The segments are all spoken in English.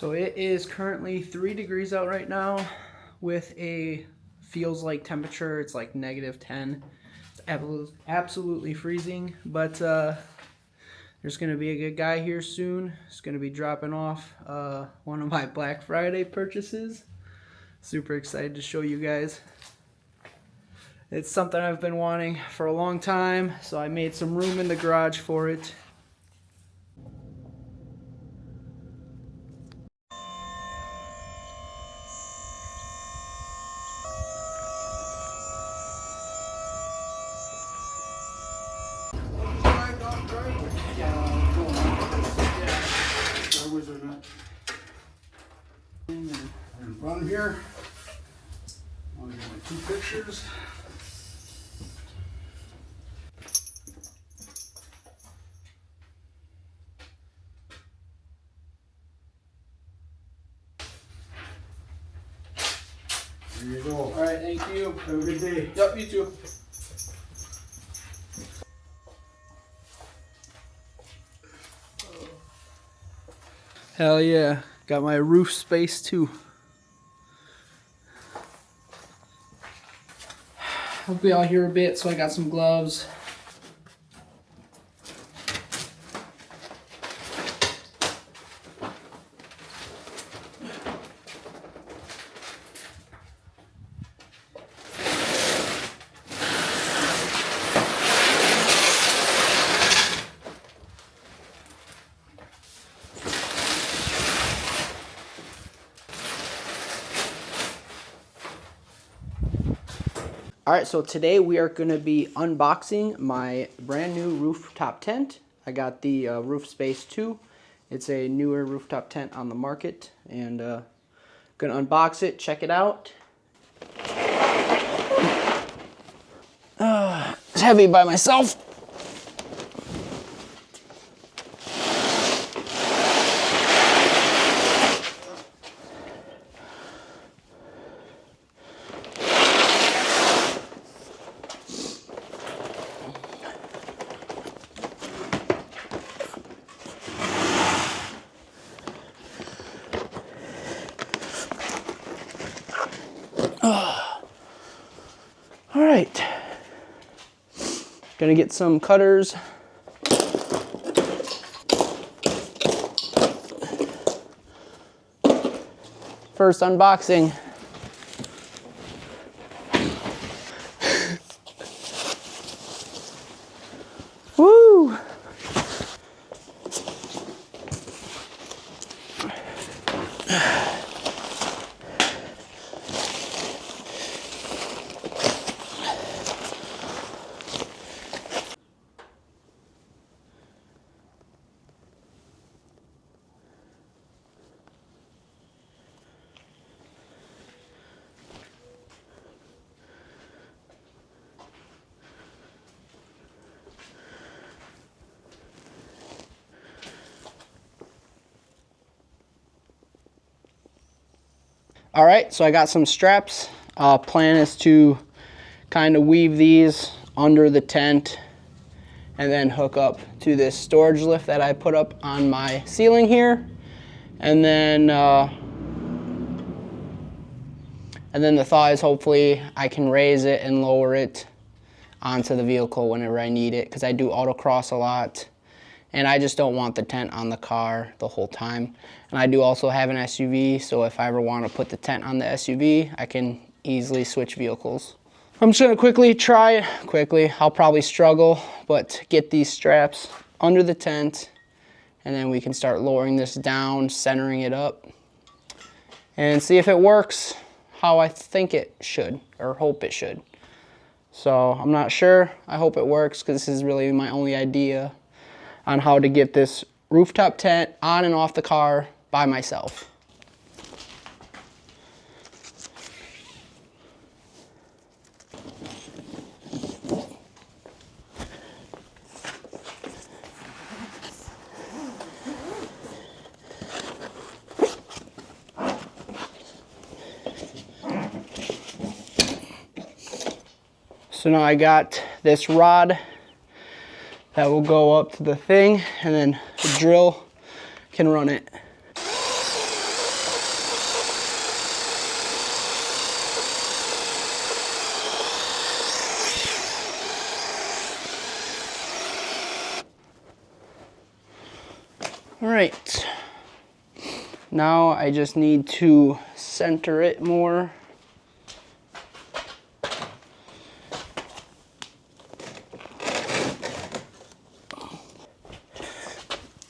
So it is currently 3 degrees out right now with a feels like temperature. It's like -10. It's absolutely freezing, but there's going to be a good guy here soon. He's going to be dropping off one of my Black Friday purchases. Super excited to show you guys. It's something I've been wanting for a long time, so I made some room in the garage for it. In front of here, I'll get my 2 pictures. There you go. All right, thank you. Have a good day. Yep, you too. Hell yeah, got my roof space too. I'll be out here a bit, so I got some gloves. Alright, so today we are going to be unboxing my brand new rooftop tent. I got the Roof Space 2. It's a newer rooftop tent on the market, and going to unbox it, check it out. It's heavy by myself. All right, gonna get some cutters. First unboxing. Woo! All right, so I got some straps. Plan is to kind of weave these under the tent and then hook up to this storage lift that I put up on my ceiling here. And then the thought is hopefully I can raise it and lower it onto the vehicle whenever I need it, because I do autocross a lot. And I just don't want the tent on the car the whole time. And I do also have an SUV, so if I ever want to put the tent on the SUV, I can easily switch vehicles. I'm just gonna quickly, I'll probably struggle, but get these straps under the tent, and then we can start lowering this down, centering it up, and see if it works how I think it should, or hope it should. So I'm not sure. I hope it works, because this is really my only idea on how to get this rooftop tent on and off the car by myself. So now I got this rod that will go up to the thing, and then the drill can run it. All right. Now I just need to center it more.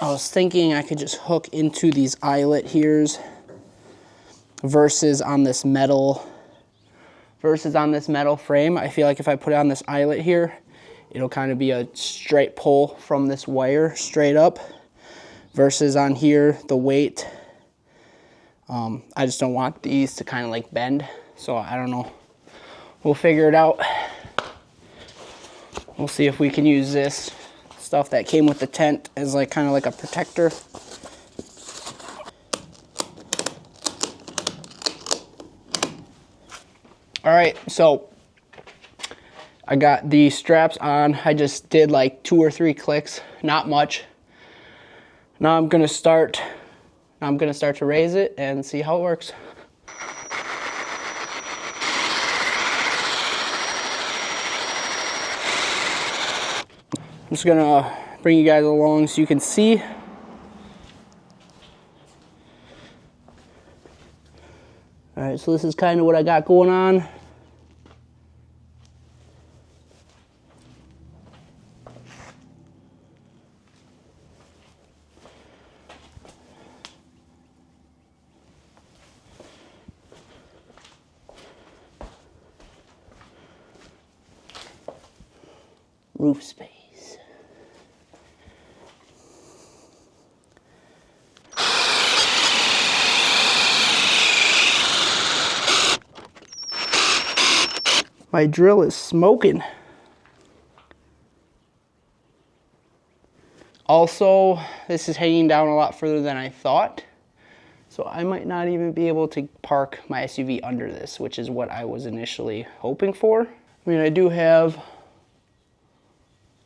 I was thinking I could just hook into these eyelet here's versus on this metal frame. I feel like if I put it on this eyelet here, it'll kind of be a straight pull from this wire straight up versus on here, the weight. I just don't want these to kind of like bend. So I don't know. We'll figure it out. We'll see if we can use this stuff that came with the tent as like kind of like a protector. All right, so I got the straps on. I just did like 2 or 3 clicks, not much. Now I'm gonna start to raise it and see how it works. I'm just gonna bring you guys along so you can see. All right, so this is kind of what I got going on. Roof space. My drill is smoking. Also, this is hanging down a lot further than I thought. So I might not even be able to park my SUV under this, which is what I was initially hoping for. I mean, I do have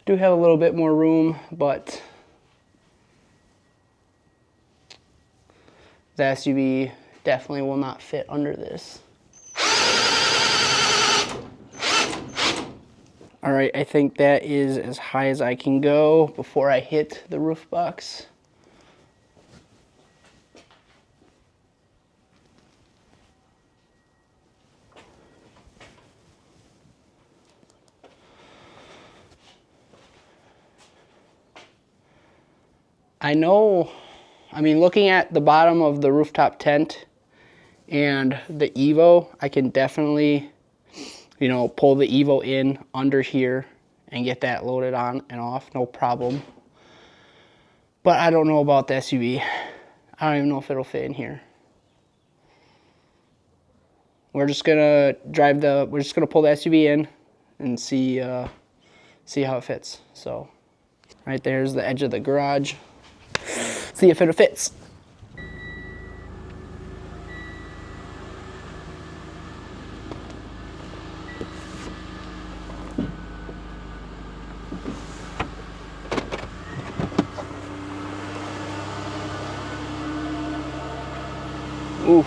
a little bit more room, but the SUV definitely will not fit under this. All right, I think that is as high as I can go before I hit the roof box. I know, I mean, looking at the bottom of the rooftop tent and the Evo, I can definitely, you know, pull the Evo in under here and get that loaded on and off, no problem. But I don't know about the SUV. I don't even know if it'll fit in here. We're just gonna pull the SUV in and see how it fits. So, right there's the edge of the garage. See if it fits. Oof.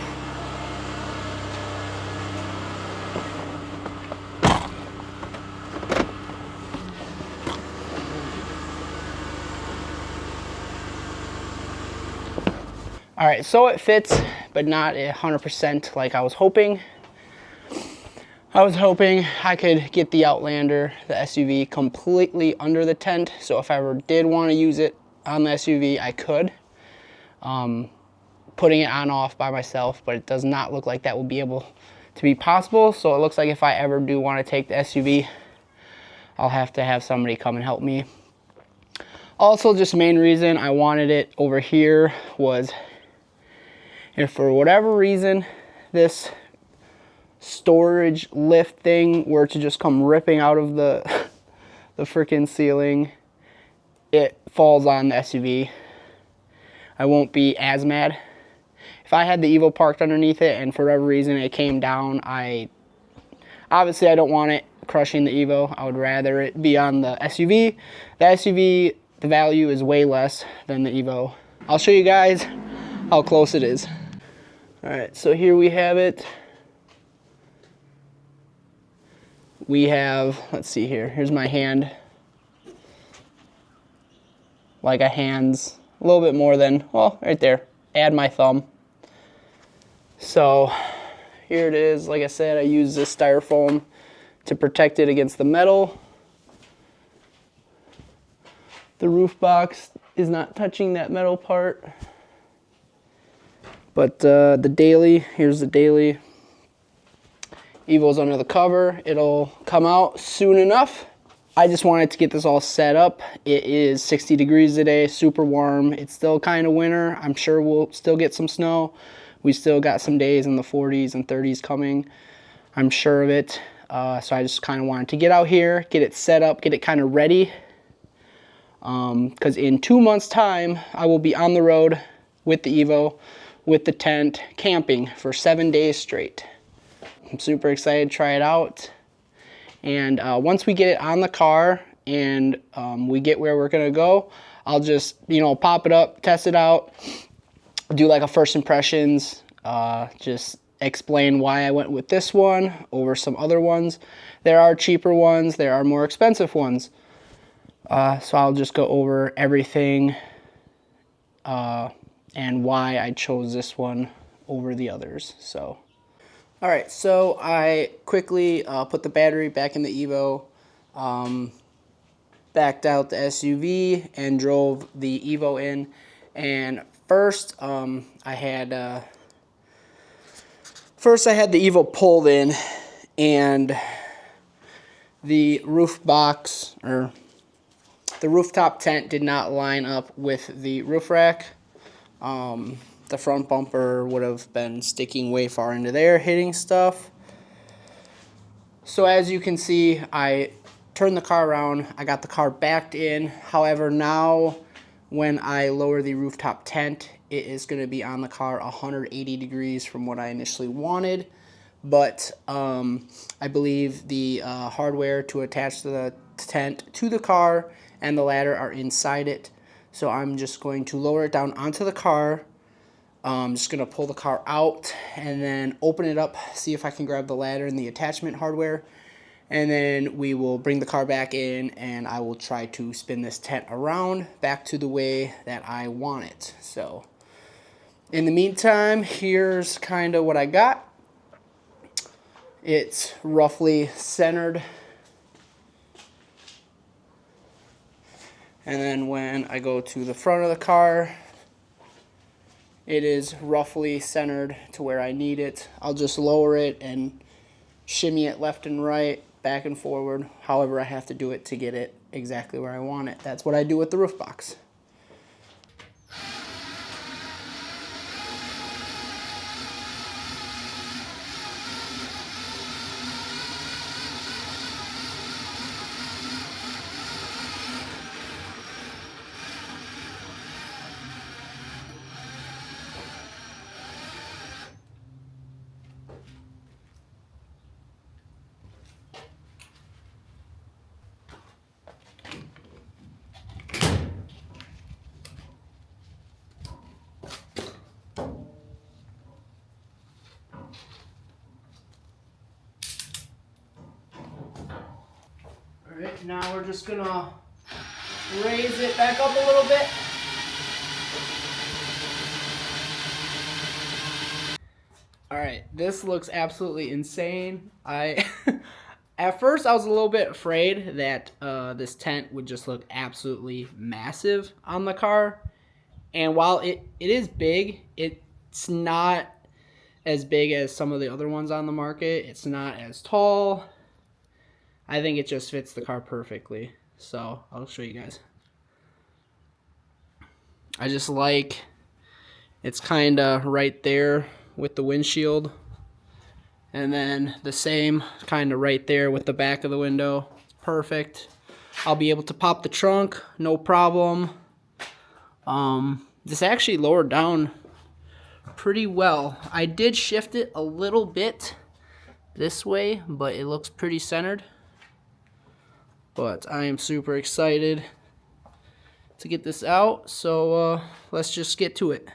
All right, so it fits, but not 100% like I was hoping. I was hoping I could get the Outlander, the SUV, completely under the tent. So if I ever did want to use it on the SUV, I could. Putting it on off by myself, but it does not look like that will be able to be possible. So it looks like if I ever do want to take the SUV, I'll have to have somebody come and help me. Also, just the main reason I wanted it over here was if for whatever reason this storage lift thing were to just come ripping out of the freaking ceiling, it falls on the SUV. I won't be as mad. If I had the Evo parked underneath it and for whatever reason it came down, obviously I don't want it crushing the Evo. I would rather it be on the SUV. The SUV, the value is way less than the Evo. I'll show you guys how close it is. All right, so here we have it. We have, let's see here, here's my hand. Like a little bit more than, well, right there. Add my thumb. So here it is. Like I said, I use this styrofoam to protect it against the metal. The roof box is not touching that metal part. But the daily, here's the daily. Evo's under the cover. It'll come out soon enough. I just wanted to get this all set up. It is 60 degrees today, super warm. It's still kind of winter. I'm sure we'll still get some snow. We still got some days in the 40s and 30s coming. I'm sure of it. So I just kind of wanted to get out here, get it set up, get it kind of ready. Because in 2 months' time, I will be on the road with the Evo, with the tent, camping for 7 days straight. I'm super excited to try it out. And once we get it on the car and we get where we're gonna go, I'll just, pop it up, test it out, do like a first impressions, just explain why I went with this one over some other ones. There are cheaper ones, there are more expensive ones. So I'll just go over everything and why I chose this one over the others. So, all right, so I quickly put the battery back in the Evo, backed out the SUV, and drove the Evo in. And first, I had the Evo pulled in, and the roof box, or the rooftop tent, did not line up with the roof rack. The front bumper would have been sticking way far into there, hitting stuff. So as you can see, I turned the car around. I got the car backed in. However, now when I lower the rooftop tent, it is going to be on the car 180 degrees from what I initially wanted. But I believe the hardware to attach the tent to the car and the ladder are inside it. So I'm just going to lower it down onto the car. I'm just going to pull the car out and then open it up, see if I can grab the ladder and the attachment hardware. And then we will bring the car back in, and I will try to spin this tent around back to the way that I want it. So in the meantime, here's kind of what I got. It's roughly centered. And then when I go to the front of the car, it is roughly centered to where I need it. I'll just lower it and shimmy it left and right, back and forward, however I have to do it to get it exactly where I want it. That's what I do with the roof box. Alright, now we're just gonna raise it back up a little bit. Alright, this looks absolutely insane. At first I was a little bit afraid that this tent would just look absolutely massive on the car. And while it is big, it's not as big as some of the other ones on the market. It's not as tall. I think it just fits the car perfectly. So I'll show you guys. I just like it's kind of right there with the windshield. And then the same kind of right there with the back of the window. It's perfect. I'll be able to pop the trunk, no problem. This actually lowered down pretty well. I did shift it a little bit this way, but it looks pretty centered. But I am super excited to get this out, so let's just get to it.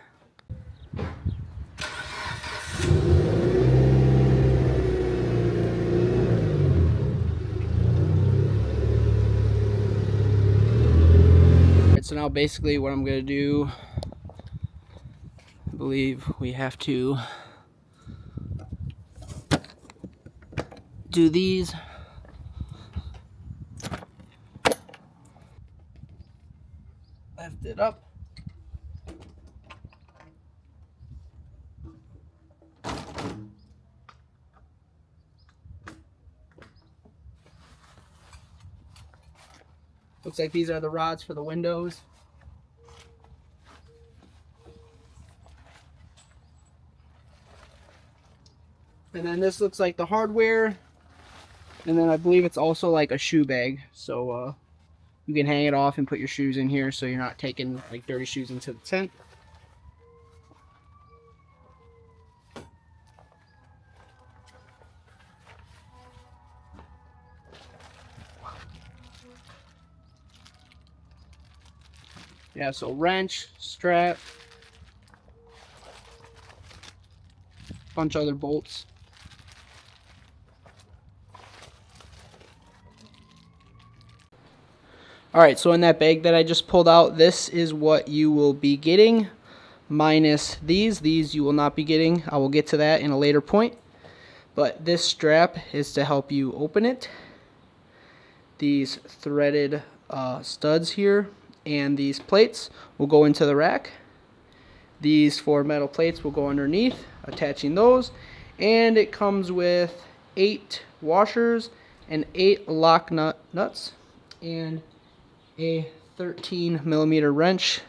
So now basically what I'm gonna do, I believe we have to do these. Lift it up. Looks like these are the rods for the windows. And then this looks like the hardware. And then I believe it's also like a shoe bag. So you can hang it off and put your shoes in here so you're not taking like dirty shoes into the tent. Yeah, so wrench, strap, bunch of other bolts. Alright, so in that bag that I just pulled out, this is what you will be getting, minus these. These you will not be getting. I will get to that in a later point. But this strap is to help you open it. These threaded studs here and these plates will go into the rack. These 4 metal plates will go underneath, attaching those. And it comes with 8 washers and 8 lock nuts and a 13mm wrench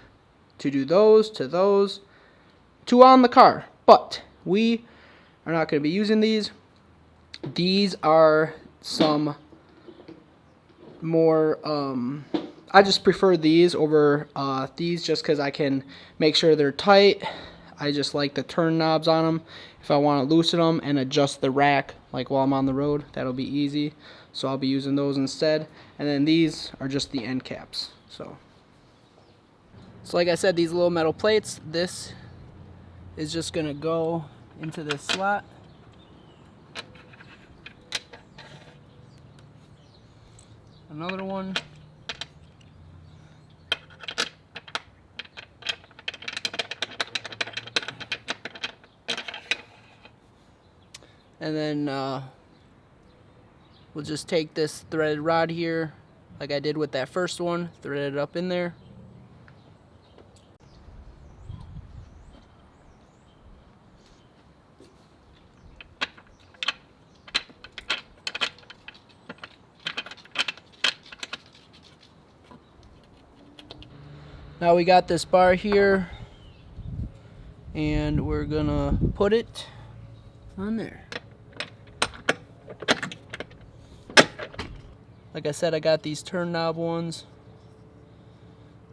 to do those, to those, to on the car. But we are not going to be using these. These are some more, I just prefer these over these just because I can make sure they're tight. I just like the turn knobs on them. If I want to loosen them and adjust the rack like while I'm on the road, that'll be easy. So I'll be using those instead. And then these are just the end caps. So like I said, these little metal plates, this is just going to go into this slot. Another one. And then we'll just take this threaded rod here, like I did with that first one, thread it up in there. Now we got this bar here, and we're gonna put it on there. Like I said, I got these turn knob ones,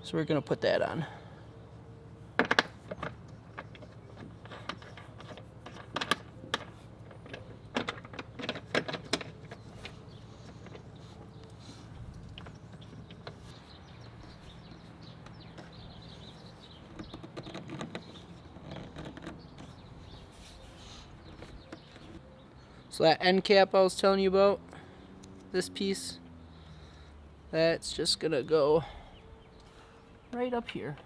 so we're gonna put that on. So that end cap I was telling you about, this piece, that's just gonna go right up here.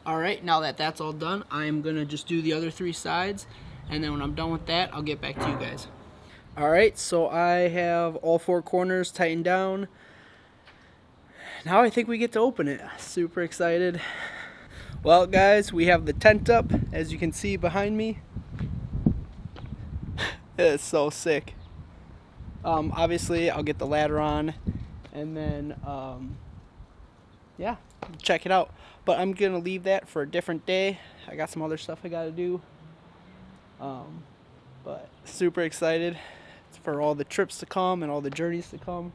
Alright, now that that's all done, I'm gonna just do the other 3 sides, and then when I'm done with that, I'll get back to you guys. Alright, so I have all 4 corners tightened down. Now I think we get to open it. Super excited. Well guys, we have the tent up, as you can see behind me. It is so sick. Obviously I'll get the ladder on, and then yeah, check it out. But I'm gonna leave that for a different day. I got some other stuff I gotta do. But super excited for all the trips to come and all the journeys to come.